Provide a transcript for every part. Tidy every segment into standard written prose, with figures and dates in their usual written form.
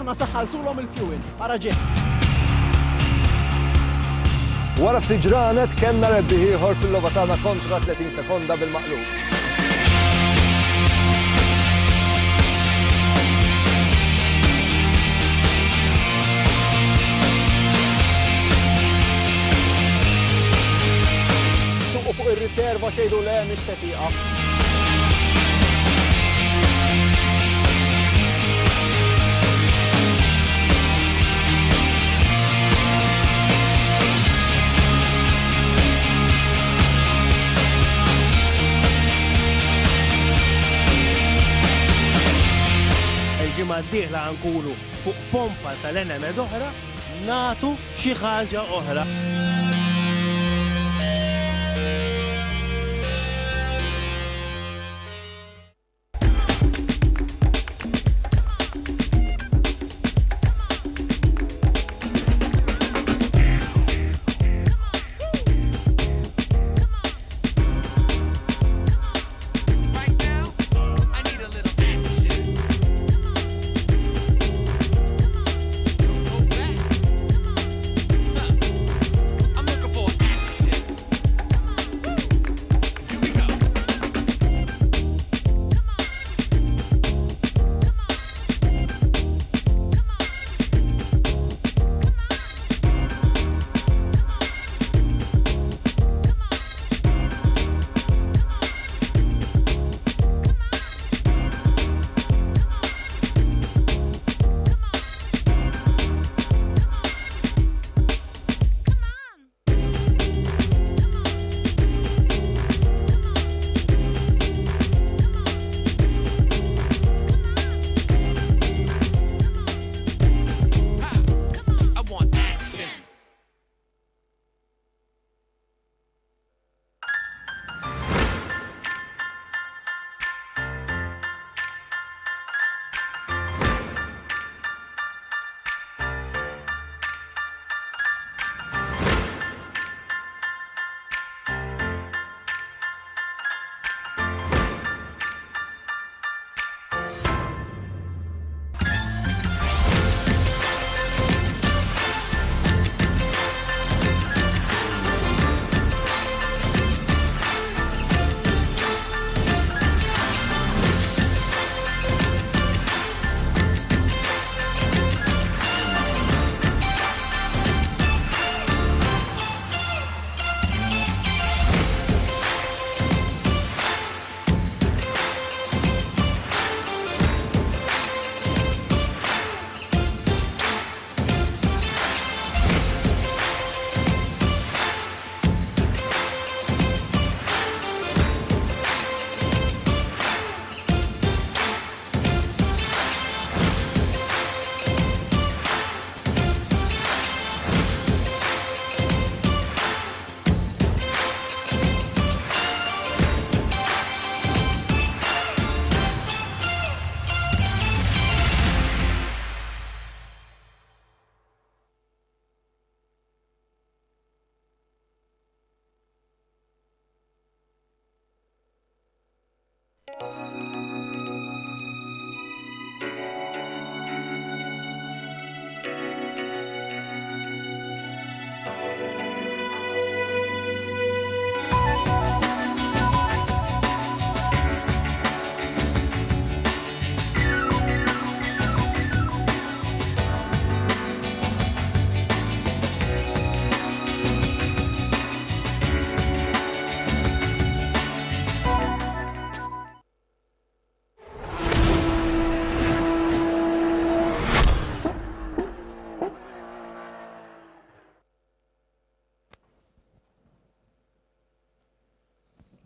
tagħna saħħalsulhom il-fuel. Ara ġej. Wara ftit ġranet kellna rebbieħ ieħor fil-logħba tagħna kontra 30 sekonda bil-maqlub. Suqu fuq ir-riserva xejdu le mhix se tieqaf. Il-ġimgħa d-dieħla nkunu fuq pompa tal-enemed oħra nagħtu xi ħaġa oħra.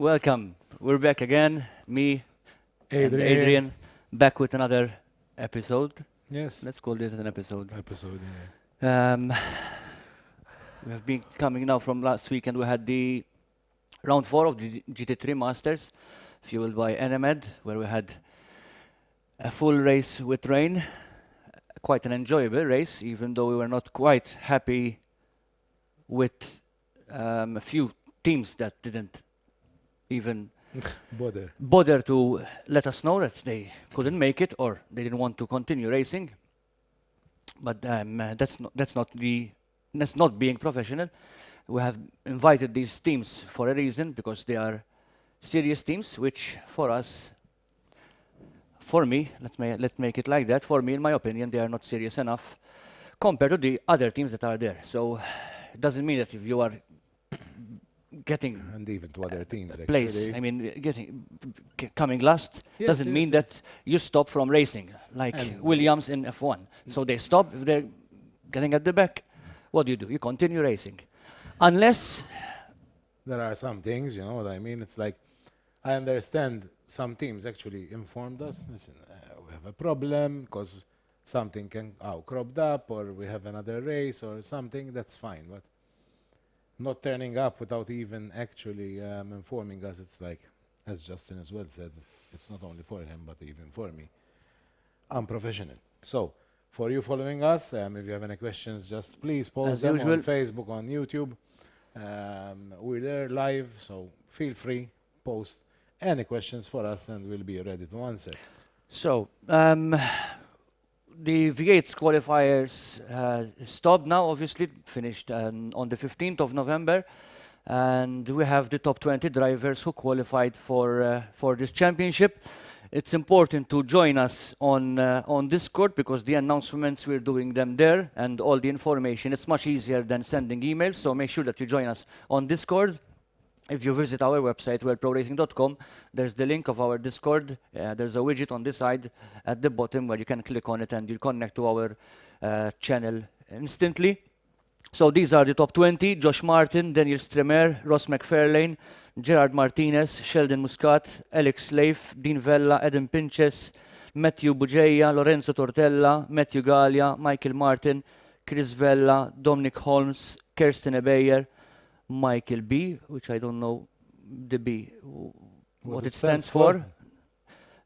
Welcome. We're back again. Me, and Adrian, back with another episode. Yes. Let's call this an episode. Yeah. We have been coming now from last weekend. We had the round 4 of the GT3 Masters, fueled by Enemed, where we had a full race with rain. Quite an enjoyable race, even though we were not quite happy with a few teams that didn't even bother to let us know that they couldn't make it or they didn't want to continue racing. But that's not being professional. We have invited these teams for a reason because they are serious teams, which for me, let's make it like that. For me, in my opinion, they are not serious enough compared to the other teams that are there. So it doesn't mean that if you are getting And even to other teams, place, actually. I mean, coming last Yes, doesn't yes, mean yes. that you stop from racing, like And- Williams in F1. So they stop if they're getting at the back. What do? You continue racing, unless There are some things, you know what I mean? It's like, I understand some teams actually informed us, listen, we have a problem because something can cropped up, or we have another race or something, that's fine. But not turning up without even actually informing us, it's like, as Justin as well said, it's not only for him, but even for me, unprofessional. So, for you following us, if you have any questions, just please As post them usual. on Facebook, on YouTube. We're there live, so feel free, post any questions for us and we'll be ready to answer. so. The V8 qualifiers stopped now, obviously, finished on the 15th of November. And we have the top 20 drivers who qualified for this championship. It's important to join us on Discord because the announcements, we're doing them there, and all the information, it's much easier than sending emails. So make sure that you join us on Discord. If you visit our website, worldproracing.com, there's the link of our Discord. There's a widget on this side at the bottom where you can click on it and you'll connect to our channel instantly. So these are the top 20: Josh Martin, Daniel Stremer, Ross McFarlane, Gerard Martinez, Sheldon Muscat, Alex Leif, Dean Vella, Adam Pinches, Matthew Bugeja, Lorenzo Tortella, Matthew Gallia, Michael Martin, Chris Vella, Dominic Holmes, Kirsten Ebeyer, Michael B, which I don't know the B, what it stands for.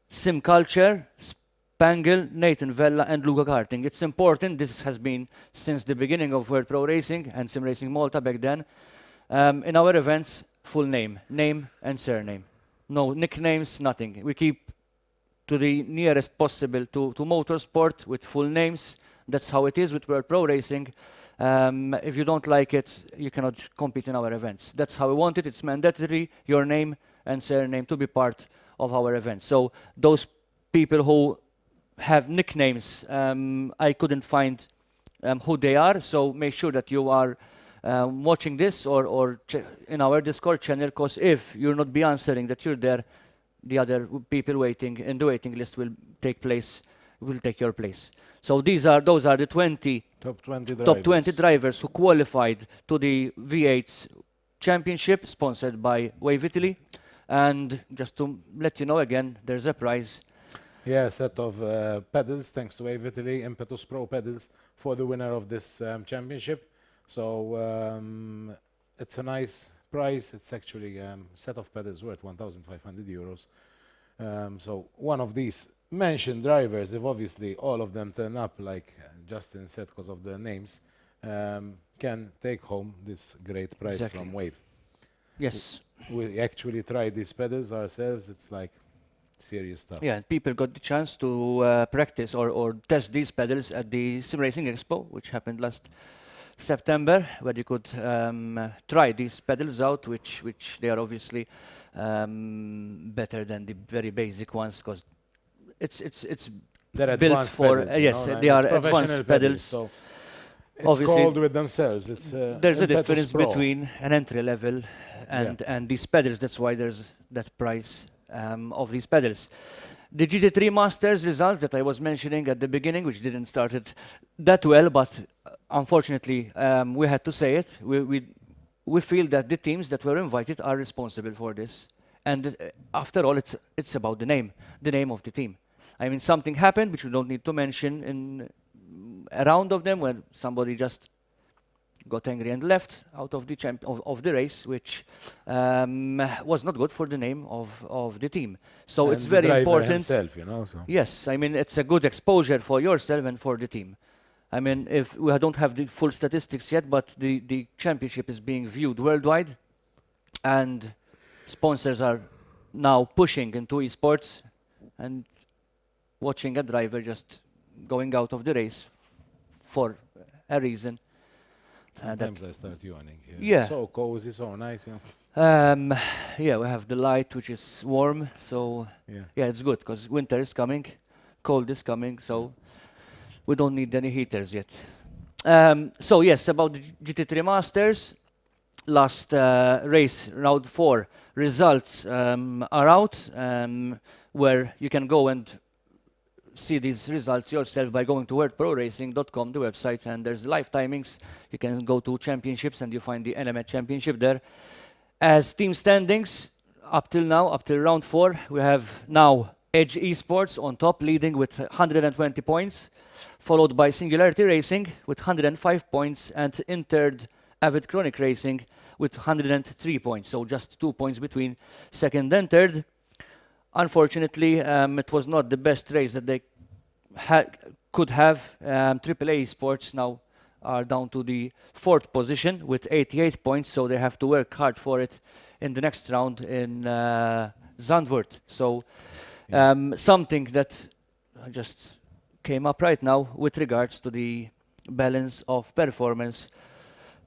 Sim Culture, Spangle, Nathan Vella, and Luca Karting. It's important, this has been since the beginning of World Pro Racing and Sim Racing Malta back then. In our events, full name and surname. No nicknames, nothing. We keep to the nearest possible to motorsport with full names. That's how it is with World Pro Racing. If you don't like it, you cannot compete in our events. That's how we want it. It's mandatory, your name and surname, to be part of our events. So those people who have nicknames, I couldn't find who they are. So make sure that you are watching this or in our Discord channel, because if you'll not be answering that you're there, the other people waiting in the waiting list will take your place. So those are the 20 Top 20 drivers. top 20 drivers who qualified to the V8 Championship, sponsored by Wave Italy. And just to let you know again, there's a prize. Yeah, a set of pedals, thanks to Wave Italy, Impetus Pro pedals for the winner of this championship. So it's a nice price. It's actually a set of pedals worth 1,500 euros. So one of these mentioned drivers, if obviously all of them turn up, like Justin said, because of the names, can take home this great prize Exactly. from Wave. Yes. We actually tried these pedals ourselves. It's like serious stuff. Yeah, and people got the chance to practice or test these pedals at the Sim Racing Expo, which happened last September, where you could try these pedals out, which they are obviously better than the very basic ones, because it's They're built advanced for pedals, you yes, know, they and are it's professional advanced pedals. So it's Obviously, called with themselves. It's there's a Impetus difference Pro. between an entry level and these pedals. That's why there's that price of these pedals. The GT3 Masters results that I was mentioning at the beginning, which didn't start it that well, but unfortunately we had to say it. We feel that the teams that were invited are responsible for this, and after all, it's about the name of the team. I mean, something happened which we don't need to mention in a round of them, where somebody just got angry and left out of the of the race, which was not good for the name of the team. So And it's the very driver important. himself, you know. So. Yes, I mean, it's a good exposure for yourself and for the team. I mean, if we don't have the full statistics yet, but the championship is being viewed worldwide, and sponsors are now pushing into esports, and watching a driver just going out of the race for a reason. Sometimes I start yawning. Yeah. So cozy, so nice. Yeah, we have the light, which is warm, so yeah, it's good because winter is coming, cold is coming, so we don't need any heaters yet. So yes, about the GT3 Masters, last race, round 4, results are out, where you can go and see these results yourself by going to worldproracing.com, the website, and there's live timings. You can go to championships and you find the NMED championship there. As team standings, up till now, up till round 4, we have now Edge Esports on top, leading with 120 points, followed by Singularity Racing with 105 points, and in third, Avid Chronic Racing with 103 points. So just 2 points between second and third. Unfortunately, it was not the best race that they could have. AAA Sports now are down to the 4th position with 88 points, so they have to work hard for it in the next round in Zandvoort. So something that just came up right now with regards to the balance of performance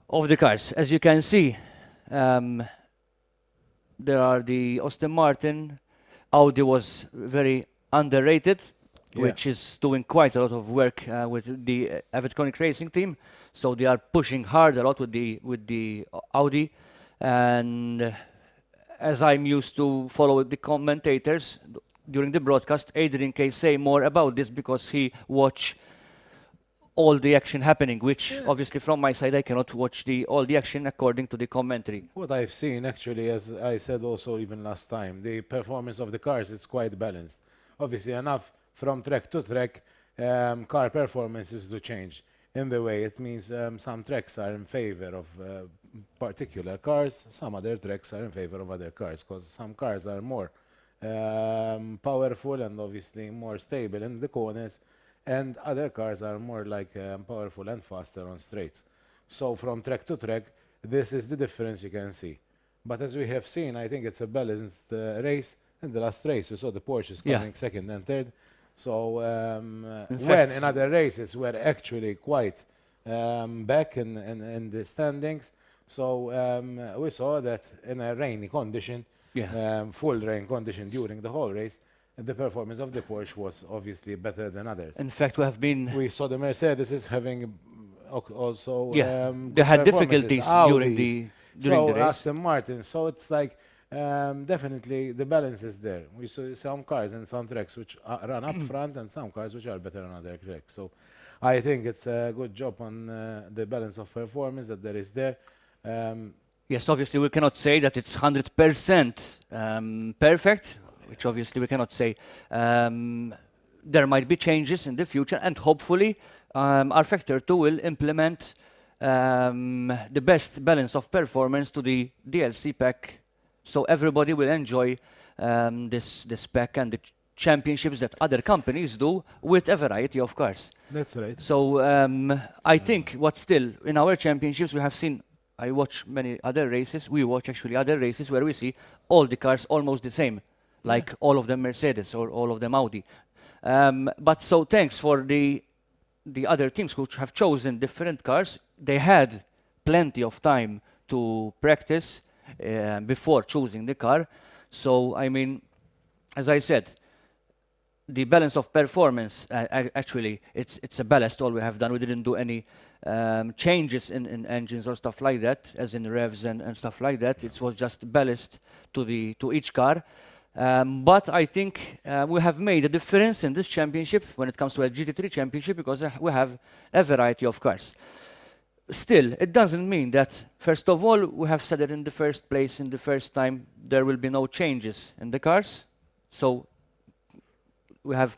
of the cars. As you can see, there are the Aston Martin. Audi was very underrated, which is doing quite a lot of work with the Avid Chronic Racing team. So they are pushing hard a lot with the Audi. And as I'm used to follow the commentators during the broadcast, Adrian can say more about this because he watch all the action happening, which obviously from my side I cannot watch all the action according to the commentary. What I've seen actually, as I said also even last time, the performance of the cars is quite balanced. Obviously enough from track to track, car performances do change. In the way it means some tracks are in favor of particular cars, some other tracks are in favor of other cars, because some cars are more powerful and obviously more stable in the corners, and other cars are more like powerful and faster on straights. So from track to track, this is the difference you can see. But as we have seen, I think it's a balanced race. In the last race, we saw the Porsches coming second and third. So when in other races we're actually quite back in the standings. So we saw that in a rainy condition, full rain condition during the whole race, the performance of the Porsche was obviously better than others. In fact, we saw the Mercedes is having also they had difficulties during the race. Aston Martin. So it's like definitely the balance is there. We saw some cars and some tracks which run up front and some cars which are better on other tracks. So I think it's a good job on the balance of performance that there is there. Yes, obviously we cannot say that it's 100% perfect, which obviously we cannot say. There might be changes in the future, and hopefully our Factor 2 will implement the best balance of performance to the DLC pack, so everybody will enjoy this pack and the championships that other companies do with a variety of cars. That's right. So I think what still in our championships we have seen. I watch many other races. We watch actually other races where we see all the cars almost the same, like all of them Mercedes or all of them Audi. But so thanks for the other teams which have chosen different cars. They had plenty of time to practice before choosing the car. So I mean, as I said, the balance of performance actually it's a ballast. All we have done, we didn't do any changes in engines or stuff like that, as in revs and stuff like that. It was just ballast to each car. But I think we have made a difference in this championship when it comes to a GT3 Championship because we have a variety of cars. Still, it doesn't mean that, first of all, we have said it in the first place, in the first time, there will be no changes in the cars. So we had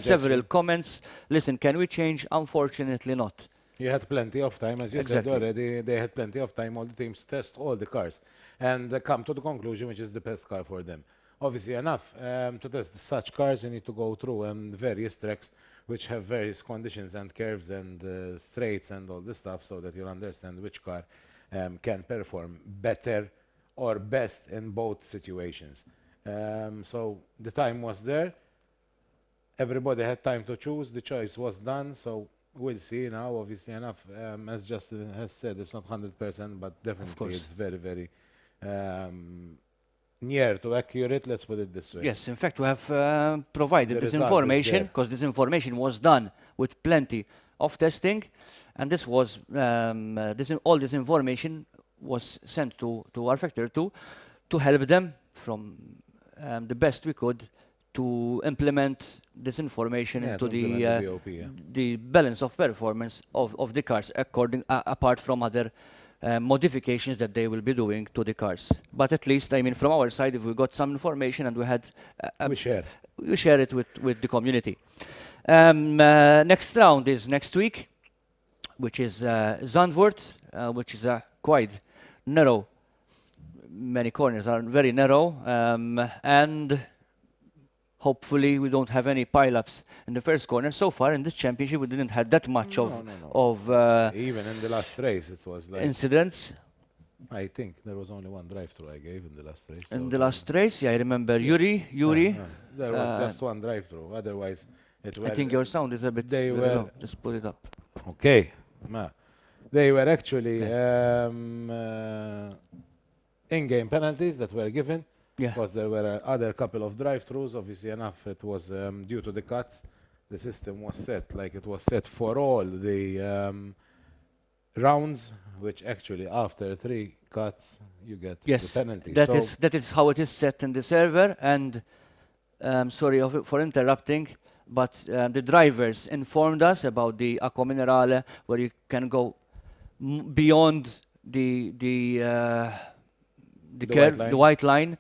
several comments. Listen, can we change? Unfortunately not. You had plenty of time, as you said already. They had plenty of time, all the teams, to test all the cars and come to the conclusion which is the best car for them. Obviously enough, to test such cars, you need to go through various tracks which have various conditions and curves and straights and all this stuff, so that you'll understand which car can perform better or best in both situations. So the time was there, everybody had time to choose. The choice was done, so we'll see now. Obviously enough, as Justin has said, it's not 100%, but definitely course. it's very, very near to accurate. Let's put it this way. Yes, in fact, we have provided The this result is information there. because this information was done with plenty of testing, and this was all this information was sent to our factory to help them from the best we could to implement this information Yeah, into to implement the BOP, yeah. the balance of performance of the cars apart from other modifications that they will be doing to the cars. But at least, I mean, from our side, if we got some information and we had We share. we share it with the community. Next round is next week, which is Zandvoort, which is quite narrow. Many corners are very narrow, and hopefully we don't have any pile-ups in the first corner. So far in this championship, we didn't have that much No. of Even in the last race, it was like, incidents. I think there was only one drive-through I gave in the last race. In so the last race, yeah, I remember Yuri. There was just one drive-through. Otherwise, it I were, think your sound is a bit they very were- low. Just put it up. Okay. They were actually in-game penalties that were given Yeah. because there were other couple of drive-throughs. Obviously enough, it was due to the cuts. The system was set like it was set for all the rounds, which actually after 3 cuts you get Yes, the penalty. that is how it is set in the server. And sorry for interrupting, but the drivers informed us about the Acqua Minerale, where you can go beyond the The curve, white line. the white line.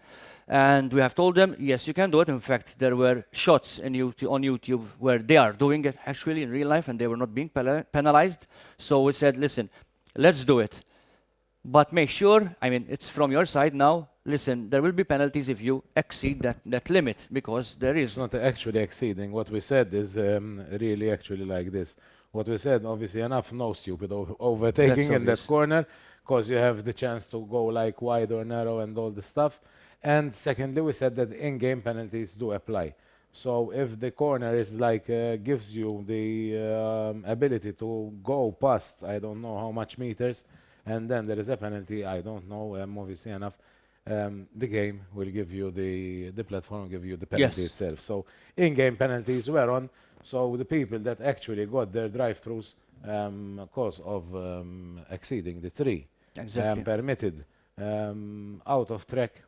And we have told them, yes, you can do it. In fact, there were shots on YouTube where they are doing it actually in real life and they were not being penalized. So we said, listen, let's do it. But make sure, I mean, it's from your side now, listen, there will be penalties if you exceed that limit, because there It's is. not actually exceeding. What we said is really actually like this. What we said, obviously enough, no stupid overtaking in that obvious. corner, because you have the chance to go like wide or narrow and all the stuff. And secondly, we said that in-game penalties do apply. So if the corner is like gives you the ability to go past, I don't know how much meters, and then there is a penalty, I don't know, obviously enough, the game will give you the platform will give you the penalty Yes. itself. So in-game penalties were on. So the people that actually got their drive-throughs cause of exceeding the 3 Exactly. permitted out of track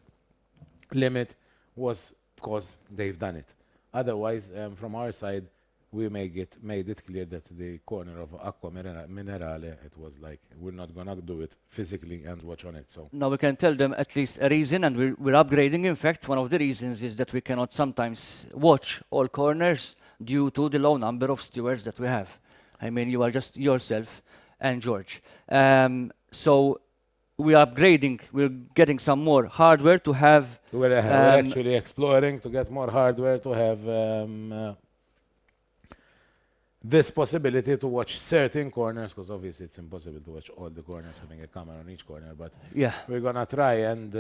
limit was because they've done it. Otherwise, from our side, we made it clear that the corner of Acqua Minerale, it was like we're not gonna do it physically and watch on it. So Now we can tell them at least a reason, and we're upgrading. In fact, one of the reasons is that we cannot sometimes watch all corners due to the low number of stewards that we have. I mean, you are just yourself and George. So we are upgrading. We're getting some more hardware to have. we're actually exploring to get more hardware to have this possibility to watch certain corners, because obviously it's impossible to watch all the corners having a camera on each corner, but Yeah. we're gonna try and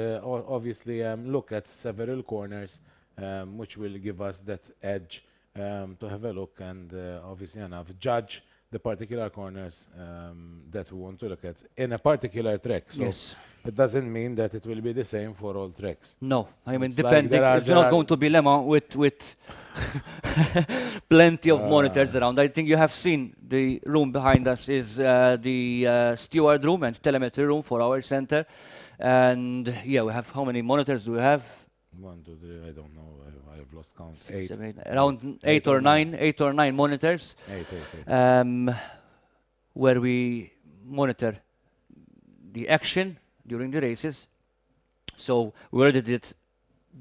obviously look at several corners which will give us that edge to have a look and obviously enough judge the particular corners that we want to look at in a particular track. So Yes. it doesn't mean that it will be the same for all tracks. No, I mean, It's like depending, there it's are- not going to be Le Mans with plenty of monitors around. I think you have seen the room behind us is the steward room and telemetry room for our center. And yeah, we have, how many monitors do we have? 1, 2, 3, I don't know. I've lost count. Six, 8. seven, eight, around eight or nine monitors, 8, 8. where we monitor the action during the races. So we already did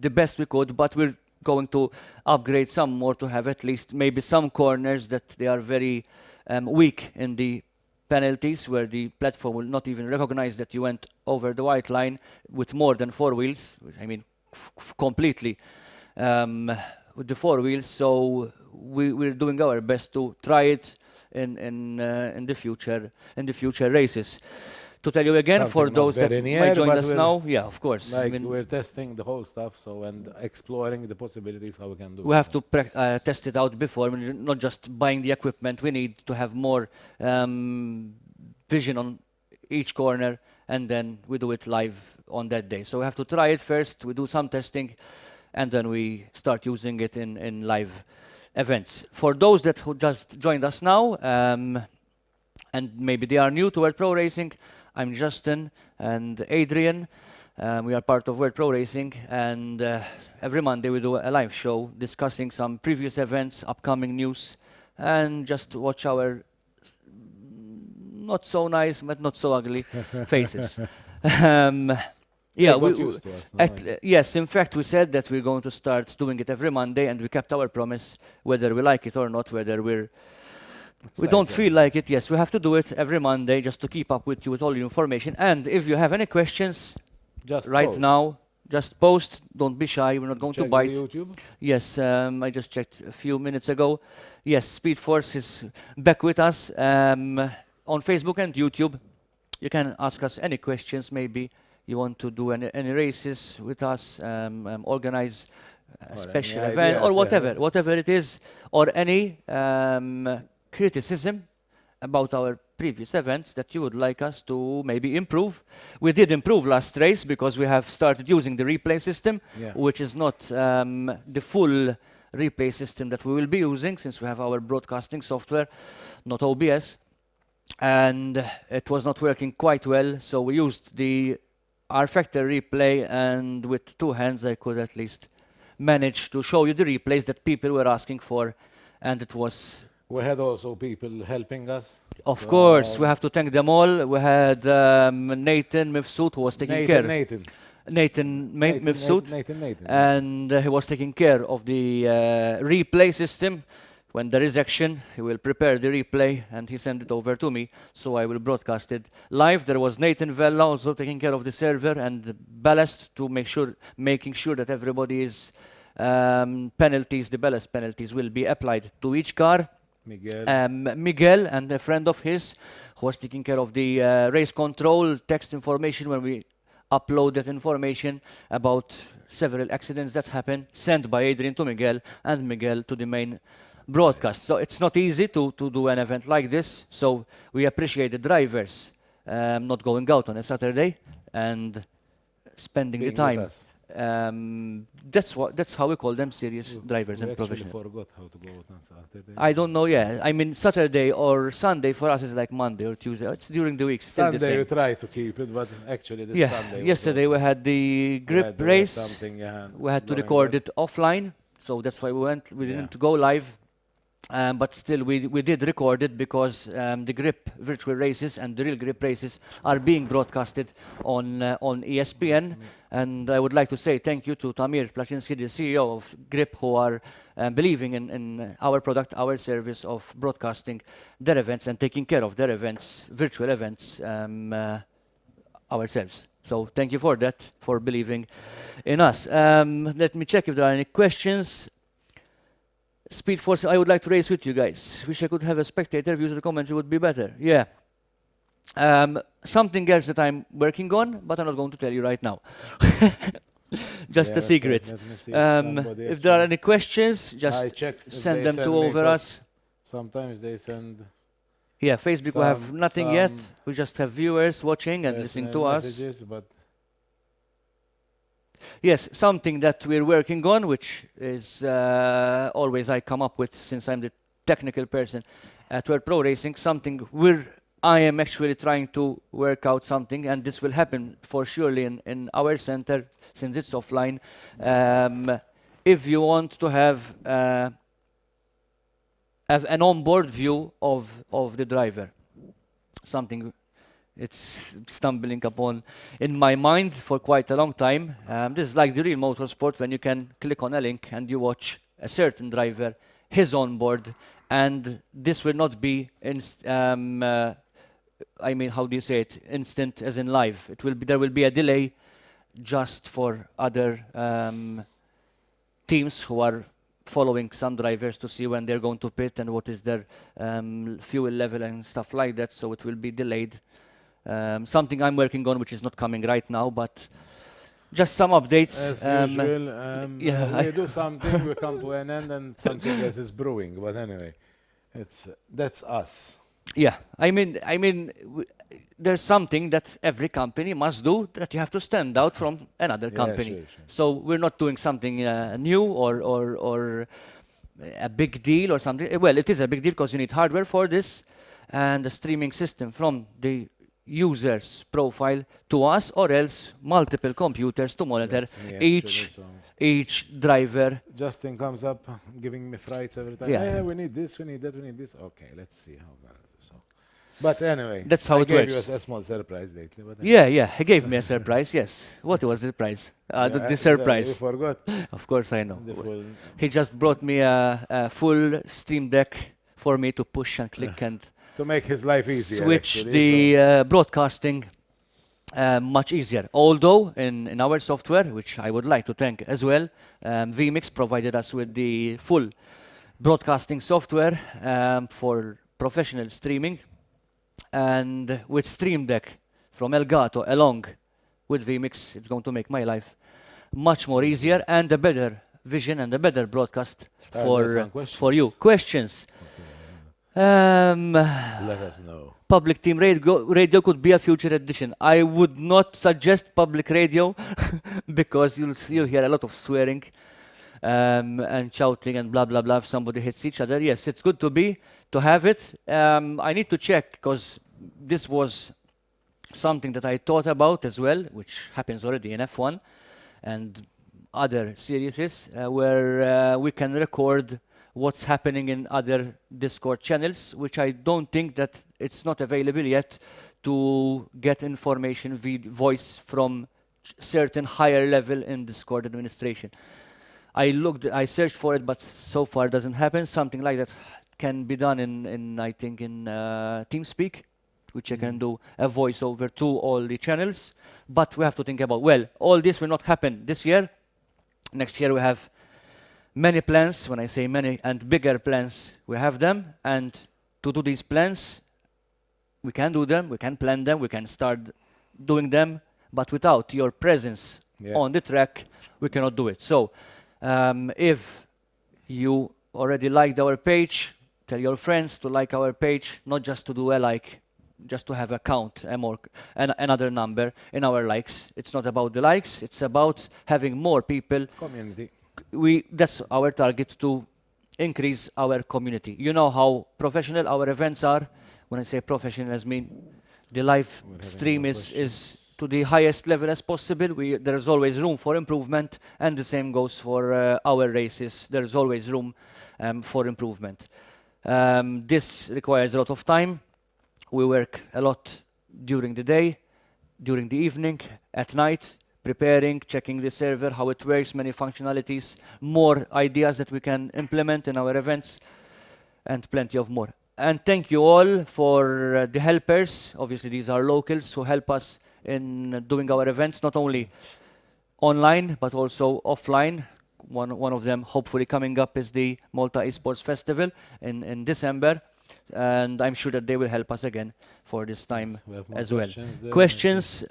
the best we could, but we're going to upgrade some more to have at least maybe some corners that they are very weak in the penalties, where the platform will not even recognize that you went over the white line with more than 4 wheels, which I mean completely with the 4 wheels. So we're doing our best to try it in the future races. to tell you again, for Something not those that very might near, join but us we're- now, yeah, of course. I Like mean, we're testing the whole stuff, so and exploring the possibilities how we can do. we it, have so. to test it out before. I mean, not just buying the equipment. We need to have more vision on each corner, and then we do it live on that day. So we have to try it first. We do some testing, and then we start using it in live events. For those that who just joined us now, and maybe they are new to World Pro Racing, I'm Justin and Adrian. We are part of World Pro Racing, and every Monday we do a live show discussing some previous events, upcoming news, and just watch our not so nice but not so ugly faces. Yeah, They got used to us now, yes, in fact, we said that we're going to start doing it every Monday, and we kept our promise, whether we like it or not, whether we like don't that. feel like it. Yes, we have to do it every Monday just to keep up with you with all the information. And if you have any questions Just right post. now, just post. Don't be shy. We're not going to Check bite. the YouTube. Yes, I just checked a few minutes ago. Yes, Speed Force is back with us on Facebook and YouTube. You can ask us any questions. Maybe you want to do any races with us, organize a Or special any event, or ideas, yeah. whatever it is, or any criticism about our previous events that you would like us to maybe improve. We did improve last race because we have started using the replay system, Yeah. which is not the full replay system that we will be using, since we have our broadcasting software, not OBS. And it was not working quite well, so we used the R Factor replay, and with two hands I could at least manage to show you the replays that people were asking for, and it was, We had also people helping us. of So, course, we have to thank them all. We had Nathan Mifsud, who was taking care. Nathan. Mifsud, Nathan. and he was taking care of the replay system. When there is action, he will prepare the replay and he send it over to me, so I will broadcast it live. There was Nathan Vella also taking care of the server and the ballast to making sure that everybody is penalties, the ballast penalties will be applied to each car. Miguel. Miguel and a friend of his who was taking care of the race control text information when we upload that information about several accidents that happened, sent by Adrian to Miguel and Miguel to the main broadcast. So it's not easy to do an event like this. So we appreciate the drivers not going out on a Saturday and spending Being the with time. us. That's how we call them serious drivers We and actually professional. forgot how to go on Saturday. I don't know. Yeah, I mean Saturday or Sunday for us is like Monday or Tuesday. It's during the week. Still the Sunday we same. try to keep it, but actually this Yeah. Sunday. was Yesterday we also- had the we grip had to have race. Something, yeah, We had to going record on. it offline, so that's why we went. We Yeah. didn't go live, but still we did record it because the grip virtual races and the real grip races are being broadcasted on ESPN. And I would like to say thank you to Tamir Plachinsky, the CEO of Grip, who are believing in our product, our service of broadcasting their events and taking care of their events, virtual events, ourselves. So thank you for that, for believing in us. Let me check if there are any questions. Speed Force, I would like to race with you guys. Wish I could have a spectator view, the commentary would be better. Yeah. Something else that I'm working on, but I'm not going to tell you right now. Just Yeah, a so secret. let me see if somebody If there are actually- any questions, I just checked if send they them send to me, over 'cause us. Sometimes they send Yeah, Facebook we have some- nothing yet. some We just have viewers watching and listening to personal us. messages, but Yes, something that we're working on, which is always I come up with since I'm the technical person at World Pro Racing, something I am actually trying to work out something, and this will happen for surely in our center since it's offline. If you want to have an onboard view of the driver, something it's stumbling upon in my mind for quite a long time. This is like the real motorsport when you can click on a link and you watch a certain driver, his onboard, and this will not be I mean, how do you say it? Instant as in live. It will be, there will be a delay just for other teams who are following some drivers to see when they're going to pit and what is their fuel level and stuff like that. So it will be delayed Something I'm working on, which is not coming right now, but just some updates. As usual, yeah, we do something, we come to an end, and something else is brewing. But anyway, that's us. Yeah, I mean, there's something that every company must do, that you have to stand out from another company. Sure. So we're not doing something new or a big deal or something. Well, it is a big deal because you need hardware for this, and the streaming system from the user's profile to us, or else multiple computers to monitor That's me, actually, so each driver. Justin comes up giving me frights every time. Yeah. Yeah, we need this, we need that, we need this. Okay, let's see how that is. So, but anyway, That's how I it gave works. you a small surprise lately. But anyway. Yeah, he gave me a surprise. Yes, what was the surprise? The You surprise. forgot. Of course, I know. The full, He just brought me a full Steam Deck for me to push and click and to make his life easier. switch actually, the broadcasting much easier. Although in our software, which I would like to thank as well, vMix provided us with the full broadcasting software for professional streaming, and with Stream Deck from Elgato along with vMix, it's going to make my life much more easier and a better vision and a better broadcast for you. Questions? let us know. Public team radio could be a future edition. I would not suggest public radio because you'll hear a lot of swearing and shouting and blah blah blah if somebody hits each other. Yes, it's good to have it. I need to check because this was something that I thought about as well, which happens already in F1 and other series where we can record what's happening in other Discord channels, which I don't think that it's not available yet to get information voice from certain higher level in Discord administration. I searched for it, but so far it doesn't happen. Something like that can be done in I think in TeamSpeak, which I can do a voiceover to all the channels. But we have to think about, well, all this will not happen this year. Next year we have many plans. When I say many and bigger plans, we have them. And to do these plans, we can do them, we can plan them, we can start doing them. But without your presence on the track, we cannot do it. So if you already liked our page, tell your friends to like our page, not just to do a like, just to have a count, another number in our likes. It's not about the likes, it's about having more people. Community. That's our target, to increase our community. You know how professional our events are. When I say professional, I mean the live stream is to the highest level as possible. There is always room for improvement, and the same goes for our races. There is always room for improvement. This requires a lot of time. We work a lot during the day, during the evening, at night, preparing, checking the server, how it works, many functionalities, more ideas that we can implement in our events, and plenty of more. And thank you all for the helpers. Obviously, these are locals who help us in doing our events, not only online, but also offline. One of them, hopefully coming up, is the Malta Esports Festival in December. And I'm sure that they will help us again for this time as well. Questions?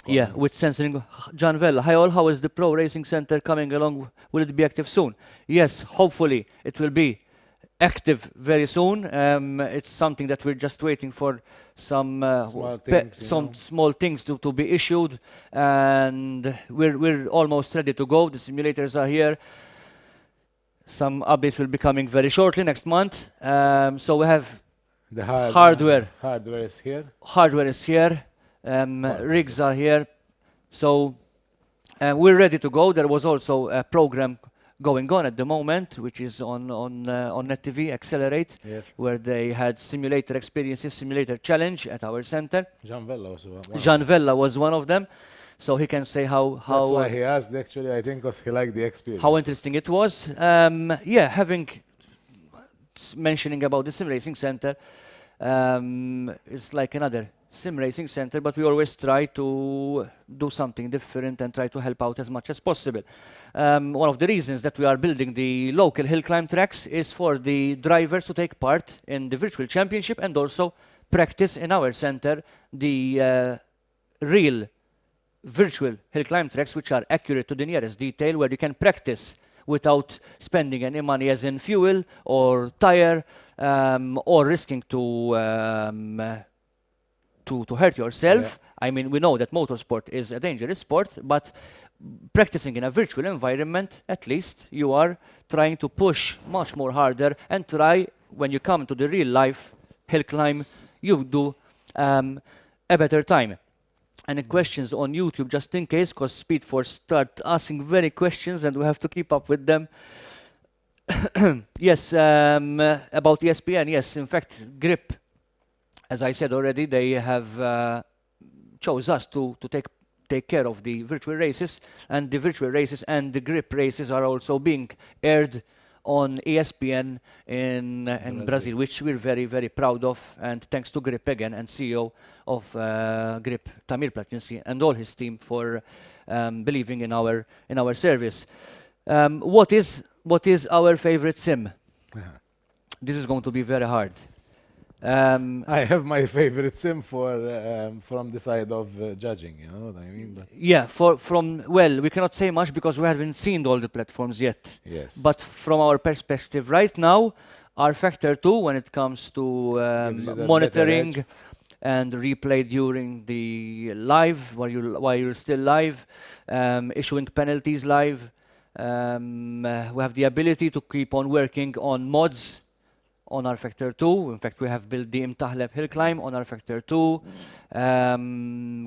Yeah, with censoring. John Vella, hi all, how is the Pro Racing Center coming along? Will it be active soon? Yes, hopefully it will be active very soon. It's something that we're just waiting for some small things to be issued, and we're almost ready to go. The simulators are here. Some updates will be coming very shortly next month. So we have the hardware. Hardware is here. Hardware is here. Rigs are here. So we're ready to go. There was also a program going on at the moment, which is on NetTV Accelerate, where they had simulator experiences, simulator challenge at our center. Jean Vella was one of them. So he can say how that's why he asked, actually, I think, because he liked the experience. How interesting it was. Mentioning about the sim racing center, it's like another sim racing center, but we always try to do something different and try to help out as much as possible. One of the reasons that we are building the local hill climb tracks is for the drivers to take part in the virtual championship and also practice in our center the real virtual hill climb tracks which are accurate to the nearest detail, where you can practice without spending any money as in fuel or tire, or risking to hurt yourself. I mean, we know that motorsport is a dangerous sport, but practicing in a virtual environment, at least you are trying to push much more harder and try, when you come to the real life hill climb, you do a better time. Any questions on YouTube, just in case, because Speed Force start asking very questions and we have to keep up with them. Yes, about ESPN, yes, in fact, Grip, as I said already, they have chose us to take care of the virtual races, and the virtual races and the Grip races are also being aired on ESPN in Brazil, which we're very, very proud of, and thanks to Grip again and CEO of Grip, Tamir Platinsi, and all his team for believing in our service. What is our favorite sim? This is going to be very hard. I have my favorite sim from the side of judging, you know what I mean? But Yeah, well, we cannot say much because we haven't seen all the platforms yet. yes. But from our perspective right now, our factor 2 when it comes to Gives you that monitoring better and replay during the live, while you're still live, issuing penalties live. We have the ability to keep on working on mods on our factor 2. In fact, we have built the Imtahleb hill climb on our factor 2.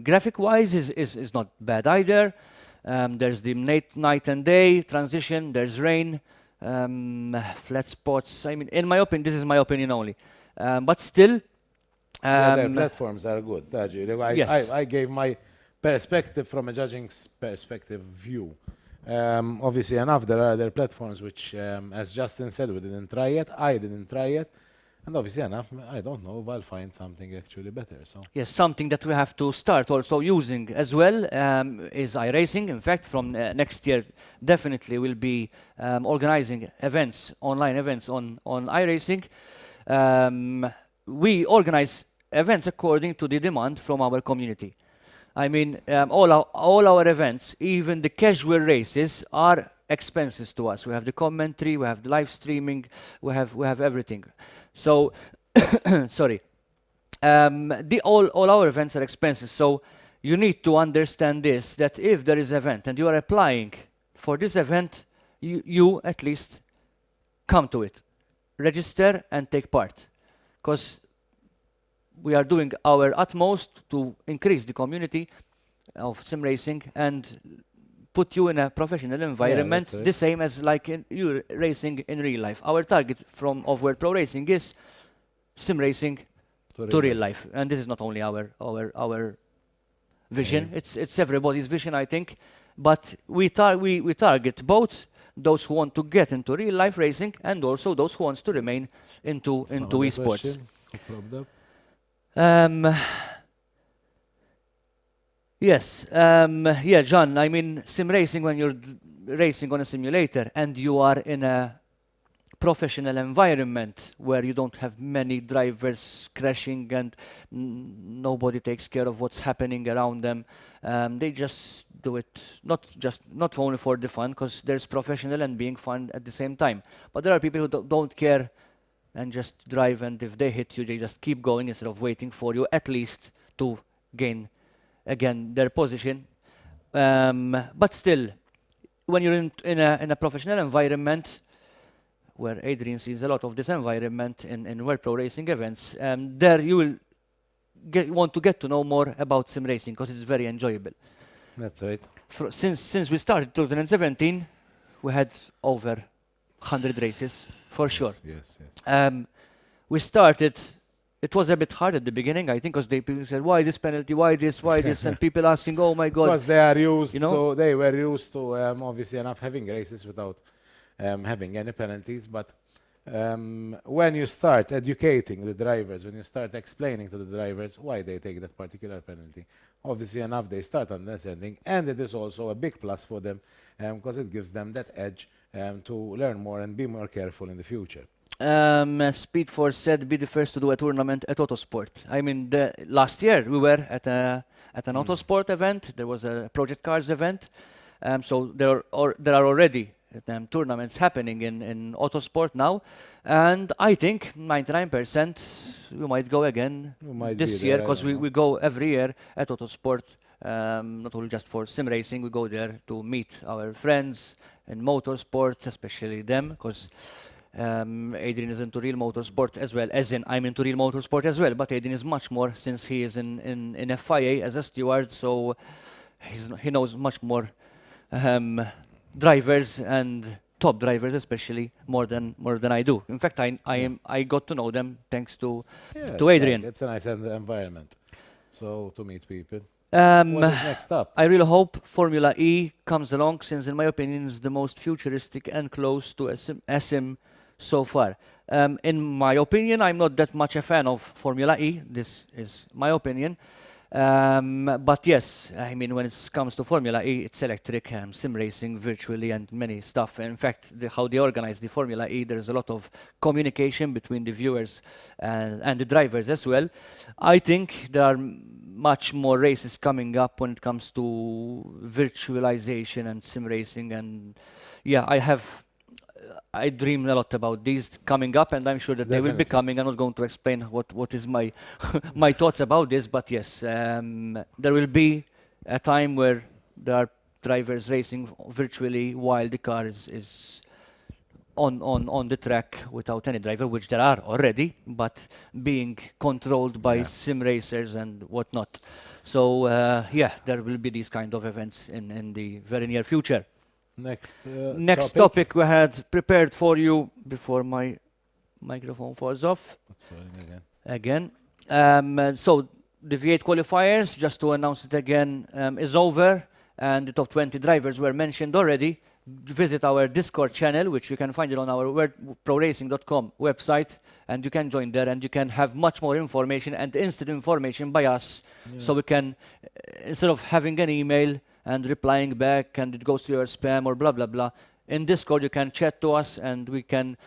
Graphic wise is not bad either. There's the night and day transition, there's rain, flat spots. I mean, in my opinion, this is my opinion only. But still, their platforms are good. Yes. I gave my perspective from a judging perspective view. Obviously enough, there are other platforms which, as Justin said, we didn't try it. I didn't try it. And obviously enough, I don't know if I'll find something actually better. So yes, something that we have to start also using as well is iRacing. In fact, from next year, definitely we'll be organizing events, online events on iRacing. We organize events according to the demand from our community. I mean, all our events, even the casual races, are expenses to us. We have the commentary, we have the live streaming, we have everything. So, sorry, all our events are expenses. So you need to understand this, that if there is an event and you are applying for this event, you at least come to it, register and take part, because we are doing our utmost to increase the community of sim racing and put you in a professional environment, right. the same as like you racing in real life. Our target of World Pro Racing is sim racing to real life, and this is not only our vision; it's everybody's vision, I think. But we target both those who want to get into real life racing and also those who want to remain into esports. Yes, yeah, John, I mean, sim racing, when you're racing on a simulator and you are in a professional environment where you don't have many drivers crashing and nobody takes care of what's happening around them, they just do it not only for the fun, because there's professional and being fun at the same time, but there are people who don't care and just drive, and if they hit you, they just keep going instead of waiting for you at least to gain again their position. But still, when you're in a professional environment, where Adrian sees a lot of this environment in World Pro Racing events, there you will want to get to know more about sim racing, because it's very enjoyable. That's right. Since we started 2017, we had over 100 races, for sure. Yes. We started, it was a bit hard at the beginning, I think, because people said, why this penalty, why this, and people asking, oh my God. Because they are used You know? they were used to, obviously enough, having races without having any penalties. But when you start educating the drivers, when you start explaining to the drivers why they take that particular penalty, obviously enough, they start understanding. And it is also a big plus for them, because it gives them that edge to learn more and be more careful in the future. Speed Force said be the first to do a tournament at Autosport. I mean, last year we were at an Autosport event. There was a Project Cars event. So there are already tournaments happening in Autosport now, and I think 99% we might go again We might this be year there, I because don't know. we go every year at Autosport. Not only just for sim racing, we go there to meet our friends in motorsport, especially them, because Adrian is into real motorsport as well, as in I'm into real motorsport as well, but Adrian is much more since he is in FIA as a steward, so he knows much more drivers and top drivers especially more than I do. In fact, I got to know them thanks to Yeah, to it's Adrian. It's a nice environment. So to meet people. Um, What is next up? I really hope Formula E comes along, since in my opinion it's the most futuristic and close to SM so far. In my opinion, I'm not that much a fan of Formula E. This is my opinion. But yes, I mean, when it comes to Formula E, it's electric, sim racing virtually, and many stuff. In fact, how they organize the Formula E, there's a lot of communication between the viewers and the drivers as well. I think there are much more races coming up when it comes to virtualization and sim racing. And yeah, I dream a lot about these coming up, and I'm sure that they will be Definitely. coming. I'm not going to explain what is my my thoughts about this, but yes, there will be a time where there are drivers racing virtually while the car is on the track without any driver, which there are already, but being controlled by Yeah. sim racers and whatnot. So yeah, there will be these kind of events in the very near future. Next topic we had prepared for you before my microphone falls off What's falling again. again? So the V8 qualifiers, just to announce it again, is over, and the top 20 drivers were mentioned already. Visit our Discord channel, which you can find it on our proracing.com website, and you can join there, and you can have much more information and instant information by us. So we can, instead of having an email and replying back and it goes to your spam or blah blah blah, in Discord you can chat to us and we can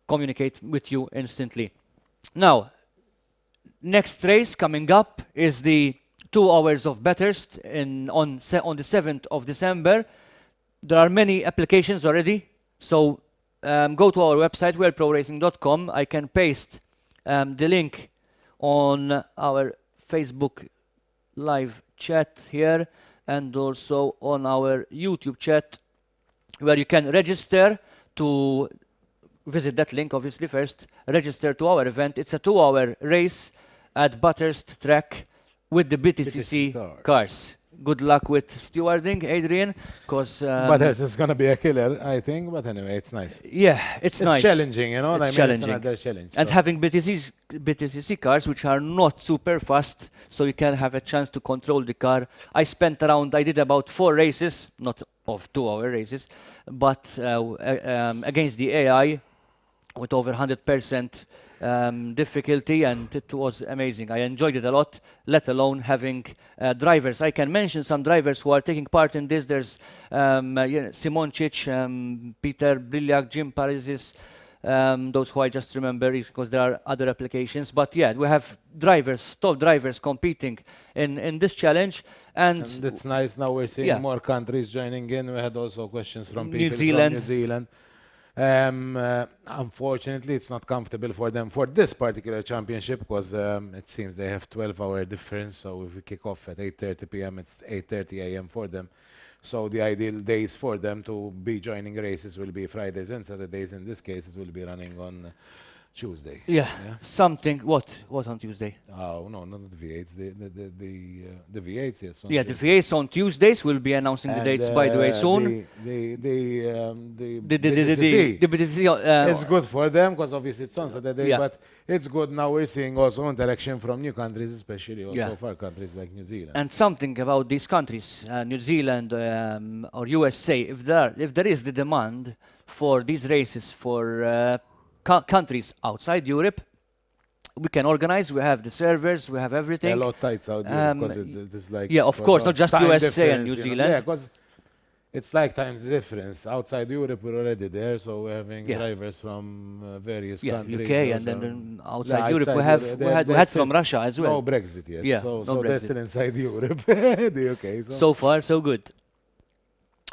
communicate with you instantly. Now, next race coming up is the 2 hours of Bathurst on the 7th of December. There are many applications already, so go to our website, wearproracing.com. I can paste the link on our Facebook live chat here, and also on our YouTube chat, where you can register to visit that link, obviously, first. Register to our event. It's a 2-hour race at Bathurst track with the BTCC BTCC cars. Good luck with stewarding, Adrian, because... But this is going to be a killer, I think. But anyway, it's nice. yeah, it's nice. Challenging, you know what I It's mean? challenging. It's another challenge. And so. having BTCC cars, which are not super fast, so you can have a chance to control the car. I did about 4 races, not of 2-hour races, but against the AI with over 100% difficulty, and it was amazing. I enjoyed it a lot, let alone having drivers. I can mention some drivers who are taking part in this. There's Simoncic, Peter Briliak, Jim Parisis, those who I just remember, because there are other applications. But yeah, we have drivers, top drivers competing in this challenge. And it's nice. Now we're seeing yeah. more countries joining in. We had also questions from New people Zealand. from New Zealand. Unfortunately, it's not comfortable for them for this particular championship, because it seems they have 12-hour difference. So if we kick off at 8:30 p.m., it's 8:30 a.m. for them. So the ideal days for them to be joining races will be Fridays and Saturdays. In this case, it will be running on Tuesday. yeah, something. What on Tuesday? Oh no, not the V8s. The V8s, yes. on Yeah, the Tuesday. V8s on Tuesdays. We'll be announcing the And, dates, by the way, soon. The The BTCC, it's good for them because obviously it's on Saturday, yeah. but it's good now we're seeing also interaction from new countries, especially also Yeah. far countries like New Zealand. And something about these countries, New Zealand or USA, if there is the demand for these races for countries outside Europe, we can organize. We have the servers, we have everything. a lot tights out there because it is like yeah, of because course, not just time USA and difference, New you know. Zealand. Yeah, because it's like times the difference. Outside Europe, we're already there, so we're having Yeah. drivers from various Yeah, countries. UK, and also. then Yeah, outside Europe, we they're- had they're from still- Russia as well. No Brexit yet. Yeah, so no so they're Brexit. still inside Europe, the UK. So far, so good.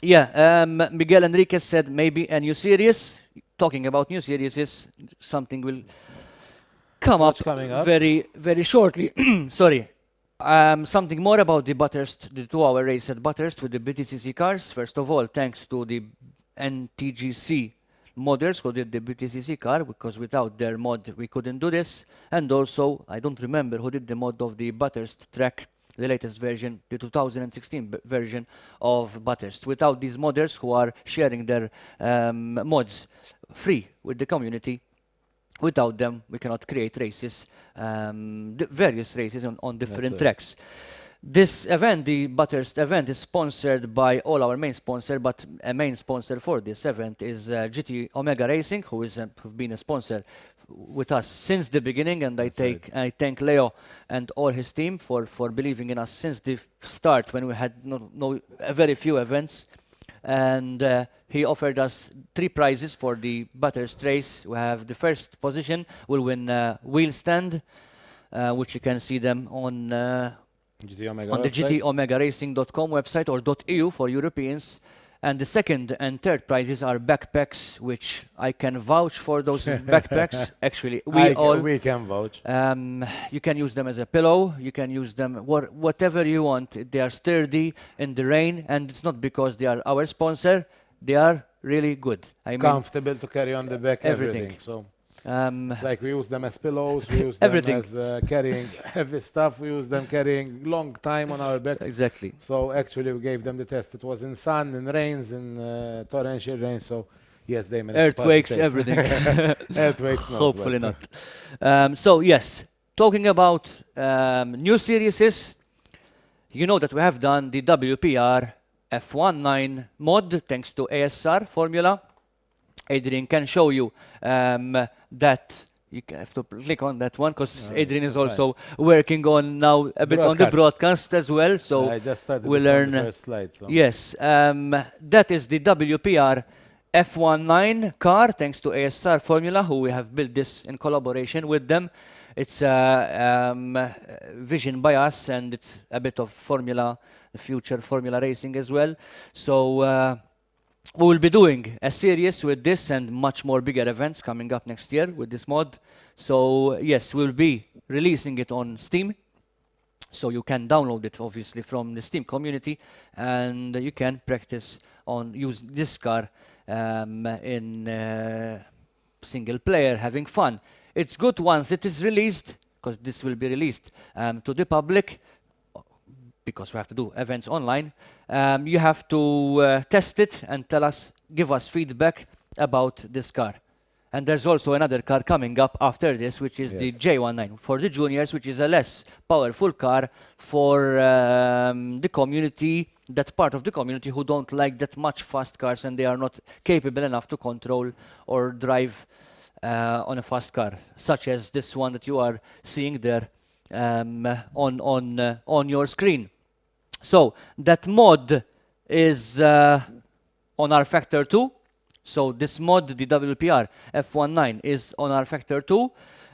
Yeah, Miguel Enriquez said maybe a new series. Talking about new series is something will come What's up coming up? very, very shortly. Sorry. Something more about the Bathurst, the 2-hour race at Bathurst with the BTCC cars. First of all, thanks to the NTGC modders who did the BTCC car, because without their mod we couldn't do this. And also, I don't remember who did the mod of the Bathurst track, the latest version, the 2016 version of Bathurst. Without these modders who are sharing their mods free with the community, without them, we cannot create races, various races on different right. tracks. This event, the Bathurst event, is sponsored by all our main sponsor, but a main sponsor for this event is GT Omega Racing, who've been a sponsor with us since the beginning, and I thank Leo and all his team for believing in us since the start when we had very few events. And he offered us 3 prizes for the Bathurst race. We have the first position will win wheel stand, which you can see them on GT Omega the website. gtomegaracing.com website, or .eu for Europeans. And the second and third prizes are backpacks, which I can vouch for those backpacks. Actually, We can vouch. you can use them as a pillow. You can use them whatever you want. They are sturdy in the rain, and it's not because they are our sponsor. They are really good. I mean, Comfortable to carry on the back, everything. everything. So um, it's like we use them as pillows, we use them Everything. as carrying heavy stuff, we use them carrying long time on our backs. exactly. So actually we gave them the test. It was in sun, in rains, in torrential rain. So yes, they managed Earthquakes, to pass the test. everything. Earthquakes, not. Hopefully but- not. So yes, talking about new series, you know that we have done the WPR F19 mod thanks to ASR Formula. Adrian can show you that. You have to click on that one because Adrian is also working on now a bit on the broadcast as well. So I just started we'll from learn. the first slide. So. Yes, that is the WPR F19 car, thanks to ASR Formula, who we have built this in collaboration with them. It's vision by us, and it's a bit of Formula, future Formula racing as well. So we will be doing a series with this and much more bigger events coming up next year with this mod. So yes, we'll be releasing it on Steam. So you can download it obviously from the Steam community, and you can practice on use this car in single player, having fun. It's good once it is released, because this will be released to the public, because we have to do events online. You have to test it and give us feedback about this car. And there's also another car coming up after this, which is the J19 for the juniors, which is a less powerful car for the community, that's part of the community who don't like that much fast cars, and they are not capable enough to control or drive on a fast car, such as this one that you are seeing there on your screen. So that mod is on our Factor 2. So this mod, the WPR F19, is on our Factor 2,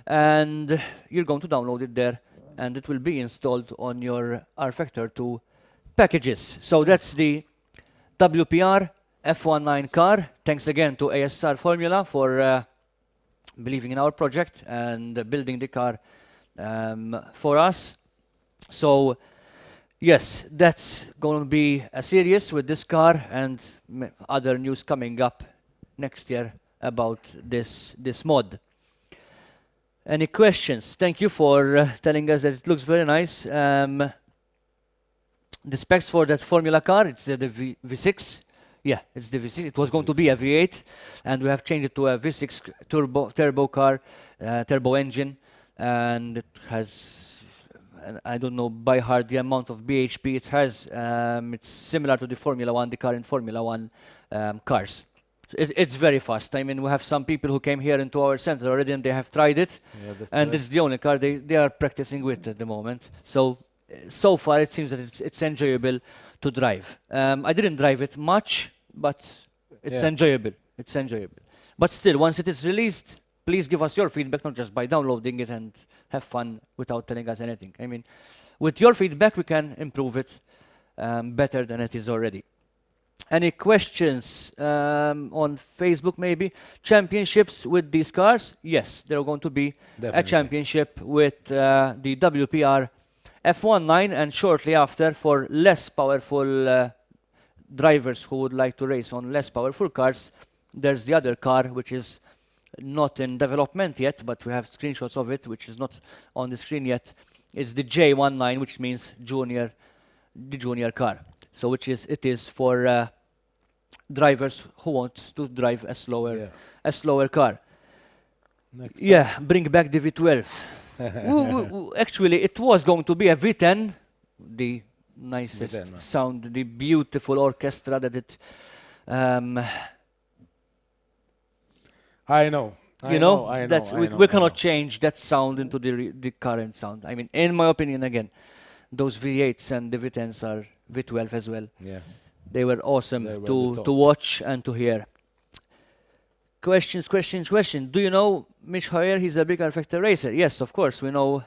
and you're going to download it there, and it will be installed on your R Factor 2 packages. So that's the WPR F19 car. Thanks again to ASR Formula for believing in our project and building the car for us. So yes, that's going to be a series with this car, and other news coming up next year about this mod. Any questions? Thank you for telling us that it looks very nice. The specs for that Formula car, it's the V6. Yeah, it's the V6. It was going to be a V8, and we have changed it to a V6 turbo car, turbo engine, and it has, I don't know by heart the amount of bhp it has. It's similar to the Formula 1, the current Formula 1 cars. It's very fast. I mean, we have some people who came here into our center already, and they have tried it, and it's the only car they are practicing with at the moment. So far it seems that it's enjoyable to drive. I didn't drive it much, but it's Yeah. enjoyable. It's enjoyable. But still, once it is released, please give us your feedback, not just by downloading it and have fun without telling us anything. I mean, with your feedback, we can improve it better than it is already. Any questions on Facebook, maybe? Championships with these cars? Yes, there are going to be a Definitely. championship with the WPR F19, and shortly after, for less powerful drivers who would like to race on less powerful cars, there's the other car, which is not in development yet, but we have screenshots of it, which is not on the screen yet. It's the J19, which means junior, the junior car. So it is for drivers who want to drive a slower car. Next Yeah, bring back the V12. Actually, it was going to be a V10, the nicest V10, sound, the beautiful orchestra that it, I know. you know, I know. that's I we, know, we I cannot know. change that sound into the current sound. I mean, in my opinion, again, those V8s and the V10s are V12 as well. Yeah. They were awesome They were the to top. watch and to hear. Questions. Do you know Mitch Hire? He's a big R-Factor racer. Yes, of course, we know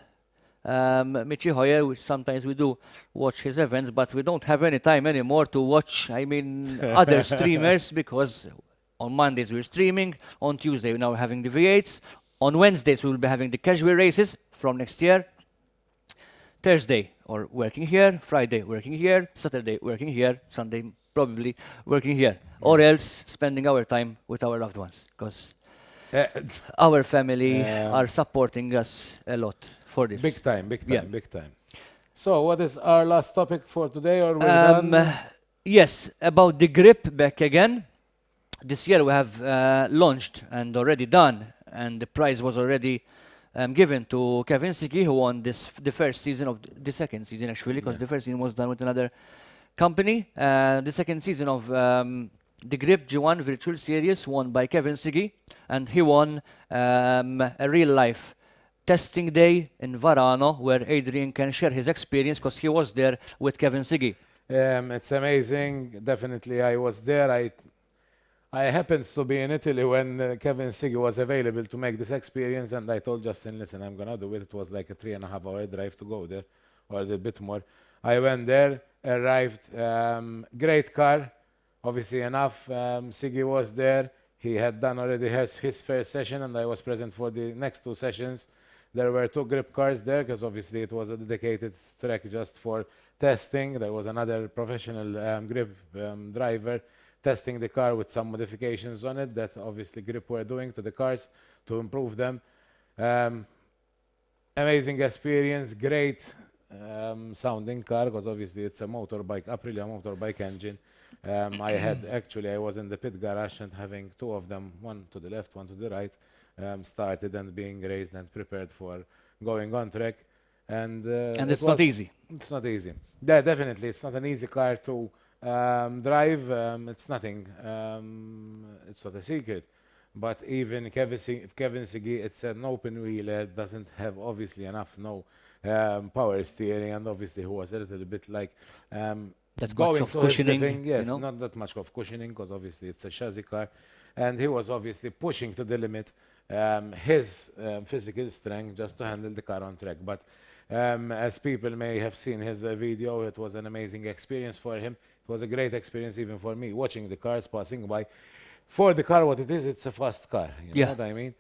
Mitch Hire. Sometimes we do watch his events, but we don't have any time anymore to watch, I mean, other streamers, because on Mondays we're streaming, on Tuesday we're now having the V8s, on Wednesdays we will be having the casual races from next year, Thursday or working here, Friday working here, Saturday working here, Sunday probably working here, or else spending our time with our loved ones, because our family are supporting us a lot for this. Big time, big time, Yeah. big time. So, what is our last topic for today, or we're done? Yes, about the grip back again. This year we have launched and already done, and the prize was already given to Kevin Sigi, who won the first season of the second season, actually, because the first season was done with another company. The second season of the Grip G1 Virtual Series won by Kevin Sigi, and he won a real-life testing day in Varano, where Adrian can share his experience, because he was there with Kevin Sigi. It's amazing. Definitely, I was there. I happened to be in Italy when Kevin Sigi was available to make this experience, and I told Justin, listen, I'm gonna do it. It was like a 3.5-hour drive to go there, or a little bit more. I went there, arrived, great car, obviously enough. Sigi was there. He had done already his first session, and I was present for the next two sessions. There were two grip cars there, because obviously it was a dedicated track just for testing. There was another professional grip driver testing the car with some modifications on it that obviously Grip were doing to the cars to improve them. Amazing experience, great sounding car, because obviously it's a motorbike, Aprilia motorbike engine. I was in the pit garage and having two of them, one to the left, one to the right, started and being raised and prepared for going on track. And It's not easy. It's not easy. Yeah, definitely, it's not an easy car to drive. It's nothing. It's not a secret. But even Kevin Sigi, it's an open wheeler, doesn't have obviously enough power steering, and obviously he was a little bit like That much going of to his cushioning, living. Yes, you know? not that much of cushioning, because obviously it's a chassis car, and he was obviously pushing to the limit his physical strength just to handle the car on track. But as people may have seen his video, it was an amazing experience for him. It was a great experience even for me, watching the cars passing by. For the car, what it is, it's a fast car. You know what I mean?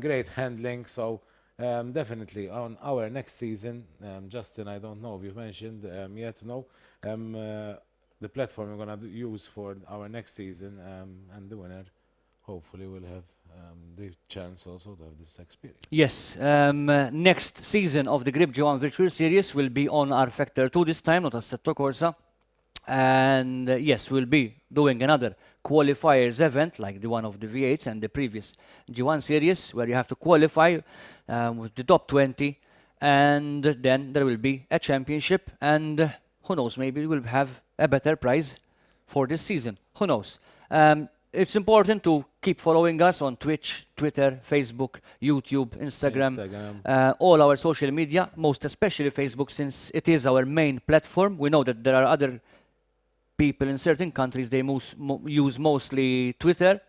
Great handling. So definitely on our next season, Justin, I don't know if you've mentioned yet, no. The platform we're going to use for our next season, and the winner hopefully will have the chance also to have this experience. Yes, next season of the Grip G1 Virtual Series will be on R-Factor 2 this time, not Assetto Corsa. And yes, we'll be doing another qualifiers event like the one of the V8s and the previous G1 series, where you have to qualify with the top 20, and then there will be a championship, and who knows, maybe we'll have a better prize for this season. Who knows? It's important to keep following us on Twitch, Twitter, Facebook, YouTube, Instagram. All our social media, most especially Facebook, since it is our main platform. We know that there are other people in certain countries, they use mostly Twitter,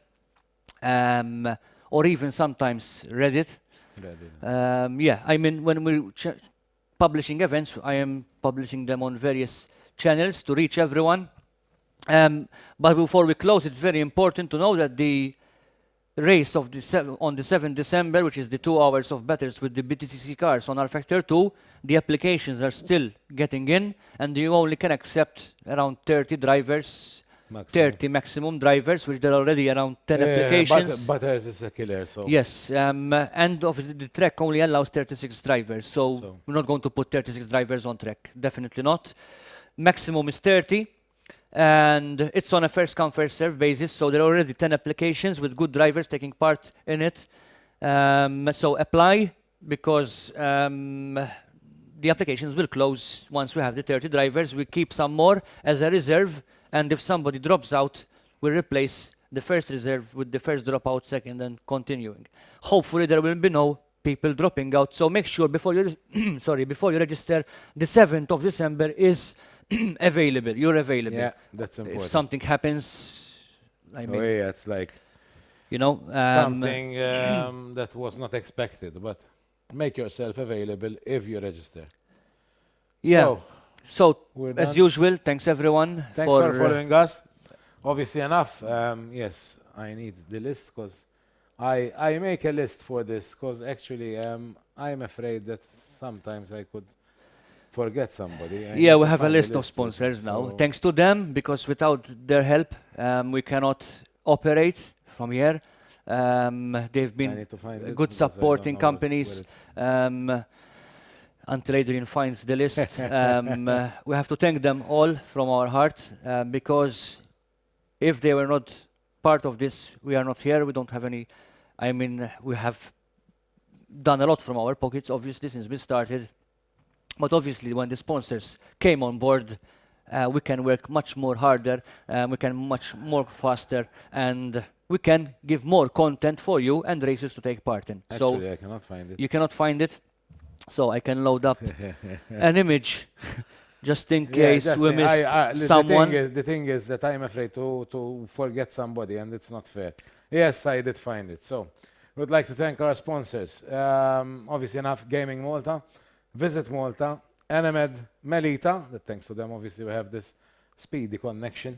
or even sometimes Reddit. Yeah, I mean, when we're publishing events, I am publishing them on various channels to reach everyone. But before we close, it's very important to know that the race of on the 7th December, which is the 2 hours of battles with the BTCC cars on R-Factor 2, the applications are still getting in, and you only can accept around 30 drivers, Maximum. 30 maximum drivers, which there are already around 10 applications. But ours is a killer, so. Yes, and obviously the track only allows 36 drivers, so we're not going to put 36 drivers on track, definitely not. Maximum is 30. And it's on a first come first serve basis, so there are already 10 applications with good drivers taking part in it. So apply, because the applications will close once we have the 30 drivers. We keep some more as a reserve, and if somebody drops out, we replace the first reserve with the first dropout second, and continuing. Hopefully there will be no people dropping out, so make sure before you before you register, the 7th of December is available. You're available. Yeah, that's important. If something happens, I mean, yeah, it's like, you know, something that was not expected, but make yourself available if you register. Yeah. So we're as done. usual, thanks everyone Thanks for following us. Obviously enough. Yes, I need the list, because I make a list for this, because actually I'm afraid that sometimes I could forget somebody. Yeah, we have a list of sponsors now. so- Thanks to them, because without their help, we cannot operate from here. They've I been need to find it good because I don't supporting know companies. Until Adrian finds the list, we have to thank them all from our heart, because if they were not part of this, we are not here. We don't have any. I mean, we have done a lot from our pockets, obviously, since we started. But obviously, when the sponsors came on board, we can work much more harder, we can much more faster, and we can give more content for you and races to take part in. Actually, I cannot find it. You cannot find it, so I can load up an image just in case just we think- missed someone. The thing is that I'm afraid to forget somebody, and it's not fair. Yes, I did find it. So, we'd like to thank our sponsors. Obviously enough, Gaming Malta, Visit Malta, Enemed, Melita. That thanks to them, obviously, we have this speedy connection.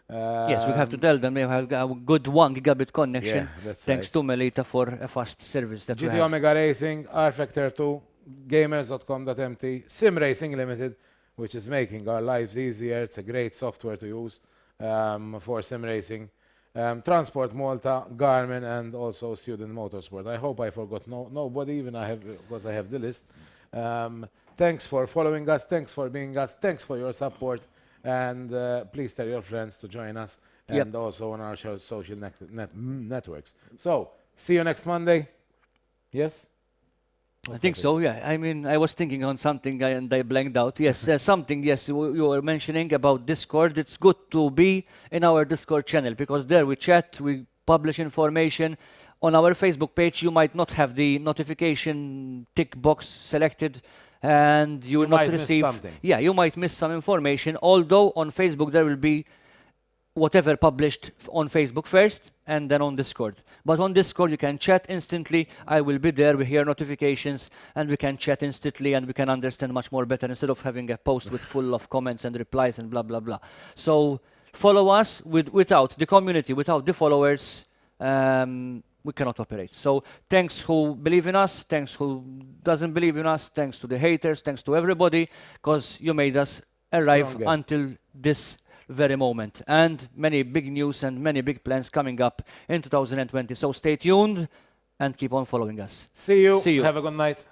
Yes, we have to tell them they have a good 1 gigabit connection. Yeah, that's Thanks right. to Melita for a fast service that we GT have. Omega Racing, R-Factor 2, gamers.com.mt, Sim Racing Limited, which is making our lives easier. It's a great software to use for sim racing. Transport Malta, Garmin, and also Student Motorsport. I hope I forgot nobody, even because I have the list. Thanks for following us. Thanks for being us. Thanks for your support. And please tell your friends to join us, and also on our social networks. So, see you next Monday. Yes? I think so, yeah. I mean, I was thinking on something and I blanked out. Yes, something, yes, you were mentioning about Discord. It's good to be in our Discord channel, because there we chat, we publish information. On our Facebook page, you might not have the notification tick box selected, and you will not might miss receive. something. Yeah, you might miss some information. Although on Facebook there will be whatever published on Facebook first, and then on Discord. But on Discord you can chat instantly. I will be there. We hear notifications, and we can chat instantly, and we can understand much more better instead of having a post with full of comments and replies and blah blah blah. So follow us. Without the community, without the followers, we cannot operate. So thanks who believe in us, thanks who doesn't believe in us, thanks to the haters, thanks to everybody, because you made us arrive Stronger. until this very moment. And many big news and many big plans coming up in 2020. So stay tuned and keep on following us. See you. See you. Have a good night.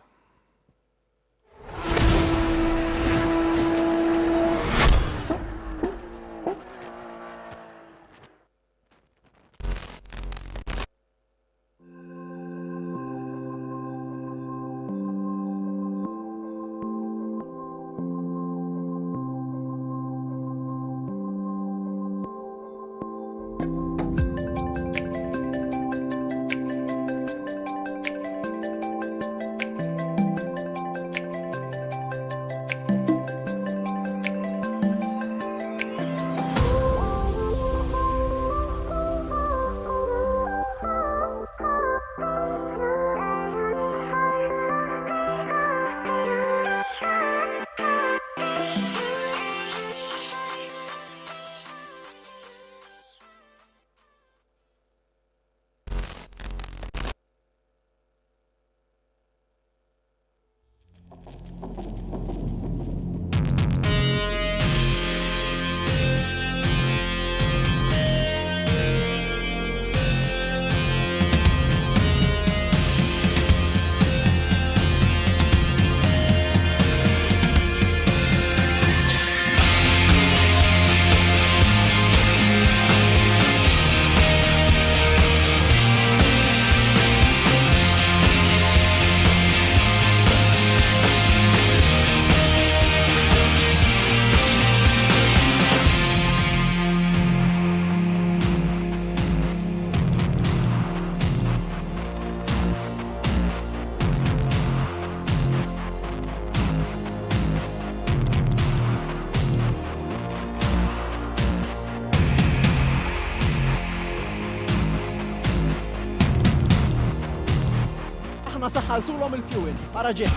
aħna saħħalsulhom il-fuel. Ara ġej.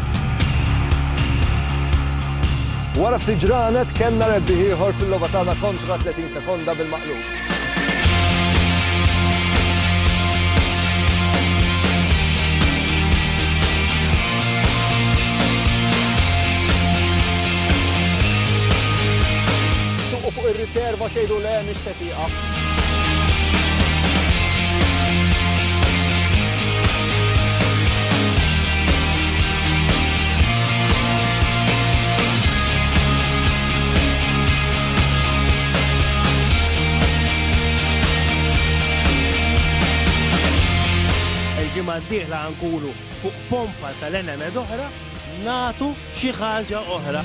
Wara ftit ġranet kellna rebbieħ ieħor fil-logħba tagħna kontra 30 sekonda bil-maqlub. Suqu fuq ir-riserva xejdu le mhix se tieqaf. Il-ġimgħa d-dieħla nkunu fuq pompa tal-NMD oħra nagħtu xi ħaġa oħra.